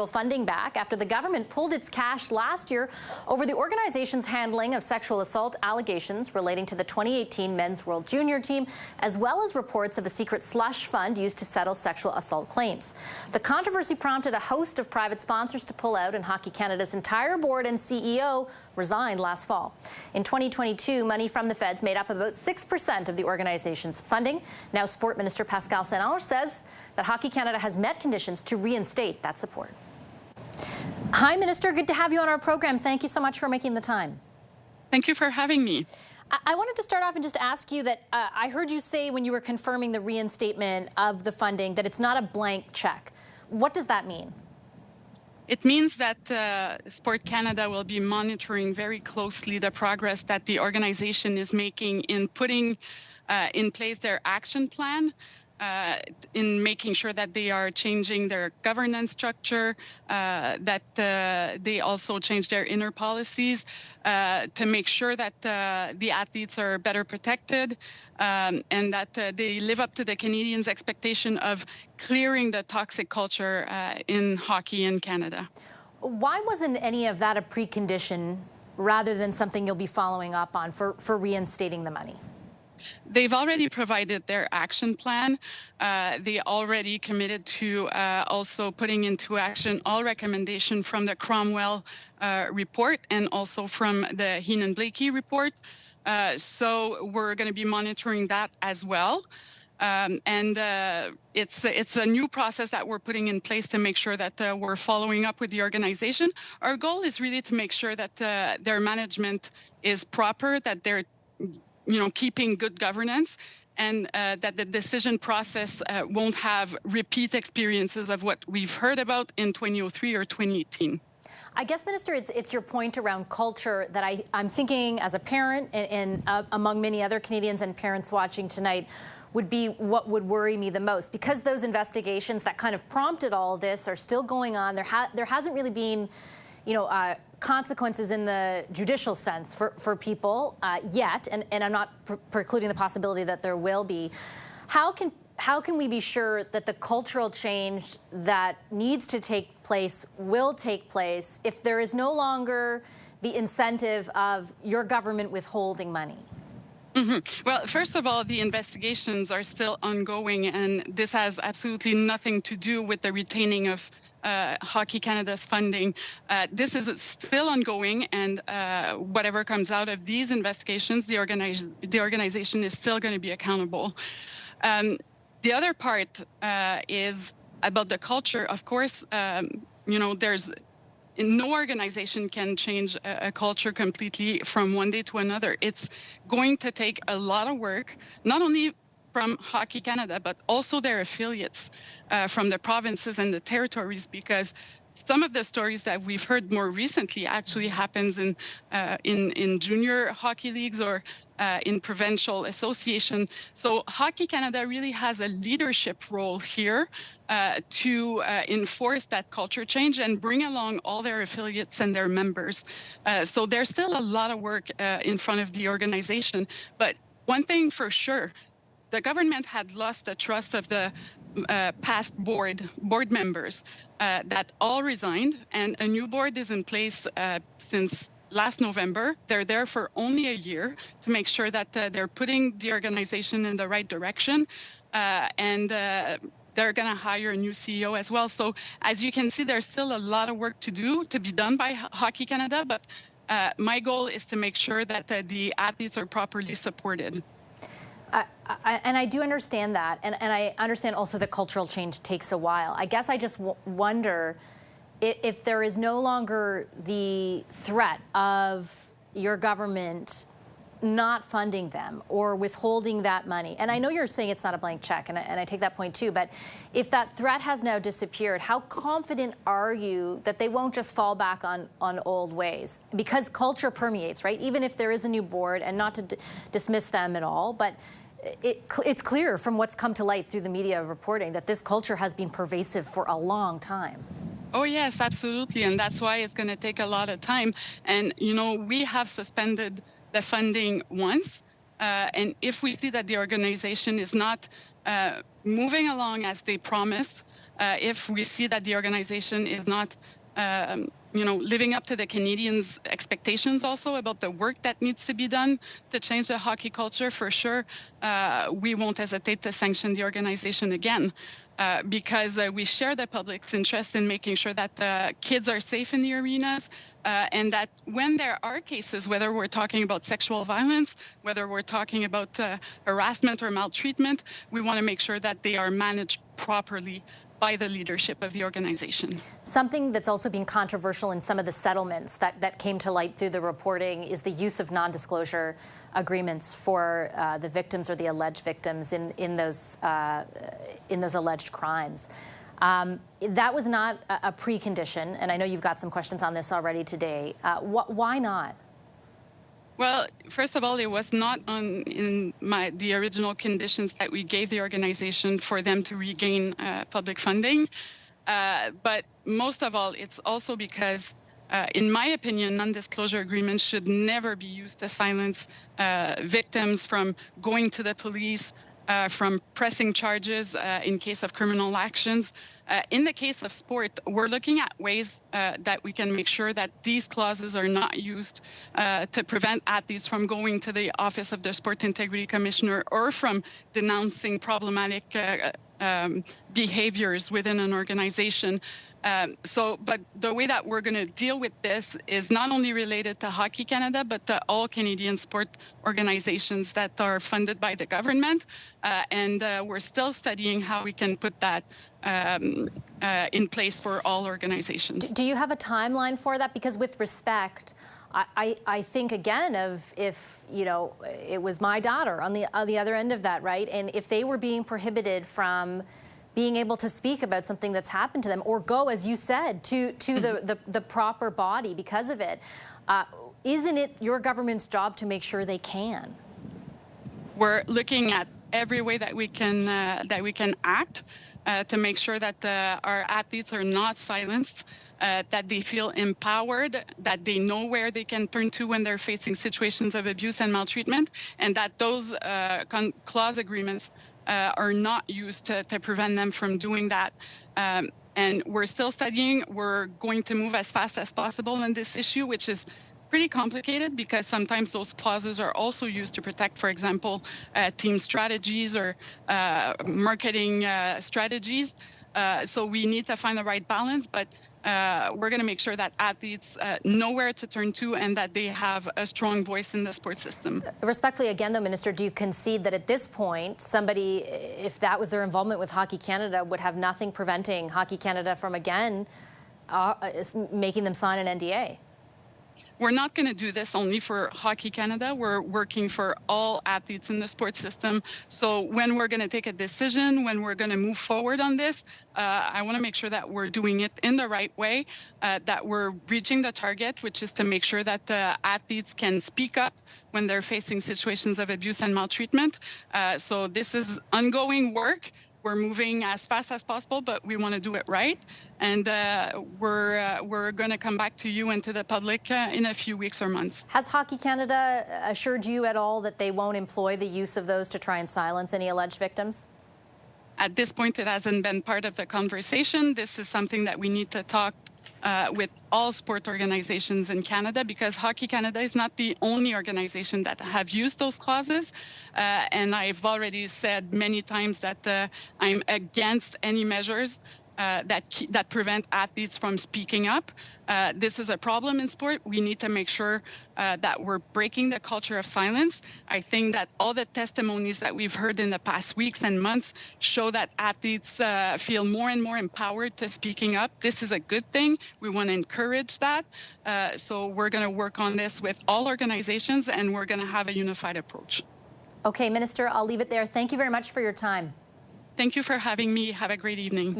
Funding back after the government pulled its cash last year over the organization's handling of sexual assault allegations relating to the 2018 Men's World Junior team, as well as reports of a secret slush fund used to settle sexual assault claims. The controversy prompted a host of private sponsors to pull out, and Hockey Canada's entire board and CEO resigned last fall. In 2022, money from the feds made up about 6% of the organization's funding. Now, Sports Minister Pascale St-Onge says that Hockey Canada has met conditions to reinstate that support. Hi, Minister. Good to have you on our program. Thank you so much for making the time. Thank you for having me. I wanted to start off and just ask you that I heard you say when you were confirming the reinstatement of the funding that it's not a blank check. What does that mean? It means that Sport Canada will be monitoring very closely the progress that the organization is making in putting in place their action plan, in making sure that they are changing their governance structure, that they also change their inner policies to make sure that the athletes are better protected, and that they live up to the Canadians' expectation of clearing the toxic culture in hockey in Canada. Why wasn't any of that a precondition rather than something you'll be following up on for reinstating the money? They've already provided their action plan. They already committed to also putting into action all recommendations from the Cromwell report and also from the Heenan-Blakey report. So we're going to be monitoring that as well. It's a new process that we're putting in place to make sure that we're following up with the organization. Our goal is really to make sure that their management is proper, that they're keeping good governance, and that the decision process won't have repeat experiences of what we've heard about in 2003 or 2018. I guess, Minister, it's your point around culture that I'm thinking as a parent and among many other Canadians and parents watching tonight would be what would worry me the most, because those investigations that kind of prompted all this are still going on. There hasn't really been consequences in the judicial sense for people yet, and I'm not precluding the possibility that there will be. How can we be sure that the cultural change that needs to take place will take place if there is no longer the incentive of your government withholding money? Well, first of all, the investigations are still ongoing, and this has absolutely nothing to do with the retaining of Hockey Canada's funding. This is still ongoing, and whatever comes out of these investigations, the organization is still going to be accountable. The other part is about the culture. Of course, no organization can change a culture completely from one day to another. It's going to take a lot of work, not only from Hockey Canada, but also their affiliates from the provinces and the territories, because some of the stories that we've heard more recently actually happens in junior hockey leagues or in provincial association. So Hockey Canada really has a leadership role here to enforce that culture change and bring along all their affiliates and their members. So there's still a lot of work in front of the organization. But one thing for sure, the government had lost the trust of the past board members that all resigned, and a new board is in place since last November. They're there for only a year to make sure that they're putting the organization in the right direction, and they're going to hire a new CEO as well. So as you can see, there's still a lot of work to do, to be done by Hockey Canada, but my goal is to make sure that the athletes are properly supported. And I do understand that, and I understand also that cultural change takes a while. I guess I just wonder if there is no longer the threat of your government not funding them or withholding that money. And I know you're saying it's not a blank check, and I take that point too, but if that threat has now disappeared, how confident are you that they won't just fall back on old ways? Because culture permeates, right? Even if there is a new board, and not to dismiss them at all, but it's clear from what's come to light through the media reporting that this culture has been pervasive for a long time. Oh, yes, absolutely. And that's why it's going to take a lot of time. And, we have suspended the funding once. And if we see that the organization is not moving along as they promised, if we see that the organization is not living up to the Canadians' expectations also about the work that needs to be done to change the hockey culture, for sure, we won't hesitate to sanction the organization again. Because we share the public's interest in making sure that kids are safe in the arenas, and that when there are cases, whether we're talking about sexual violence, whether we're talking about harassment or maltreatment, we want to make sure that they are managed properly by the leadership of the organization. Something that's also been controversial in some of the settlements that came to light through the reporting is the use of non-disclosure agreements for the victims or the alleged victims in those alleged crimes. That was not a precondition, and I know you've got some questions on this already today. Why not? Well, first of all, it was not in the original conditions that we gave the organization for them to regain public funding. But most of all, it's also because, in my opinion, non-disclosure agreements should never be used to silence victims from going to the police, from pressing charges in case of criminal actions. In the case of sport, we're looking at ways that we can make sure that these clauses are not used to prevent athletes from going to the office of the Sport Integrity Commissioner or from denouncing problematic behaviors within an organization. But the way that we're going to deal with this is not only related to Hockey Canada, but to all Canadian sport organizations that are funded by the government. And we're still studying how we can put that in place for all organizations. Do you have a timeline for that? Because with respect, I think again of if it was my daughter on the other end of that, right? And if they were being prohibited from being able to speak about something that's happened to them, or go, as you said, to the proper body because of it, isn't it your government's job to make sure they can? We're looking at every way that we can act to make sure that our athletes are not silenced, that they feel empowered, that they know where they can turn to when they're facing situations of abuse and maltreatment, and that those clause agreements are not used to prevent them from doing that. And we're still studying. We're going to move as fast as possible on this issue, which is pretty complicated because sometimes those clauses are also used to protect, for example, team strategies or marketing strategies. So we need to find the right balance, but we're going to make sure that athletes know where to turn to and that they have a strong voice in the sports system. Respectfully, again, though, Minister, do you concede that at this point, somebody, if that was their involvement with Hockey Canada, would have nothing preventing Hockey Canada from, again, making them sign an NDA? We're not going to do this only for Hockey Canada. We're working for all athletes in the sports system. So when we're going to take a decision, when we're going to move forward on this, I want to make sure that we're doing it in the right way, that we're reaching the target, which is to make sure that the athletes can speak up when they're facing situations of abuse and maltreatment. So this is ongoing work. We're moving as fast as possible, but we want to do it right. And we're going to come back to you and to the public in a few weeks or months. Has Hockey Canada assured you at all that they won't employ the use of those to try and silence any alleged victims? At this point, it hasn't been part of the conversation. This is something that we need to talk with all sport organizations in Canada, because Hockey Canada is not the only organization that have used those clauses. And I've already said many times that I'm against any measures that prevent athletes from speaking up. This is a problem in sport. We need to make sure that we're breaking the culture of silence. I think that all the testimonies that we've heard in the past weeks and months show that athletes feel more and more empowered to speaking up. This is a good thing. We want to encourage that. So we're going to work on this with all organizations, and we're going to have a unified approach. Okay, Minister, I'll leave it there. Thank you very much for your time. Thank you for having me. Have a great evening.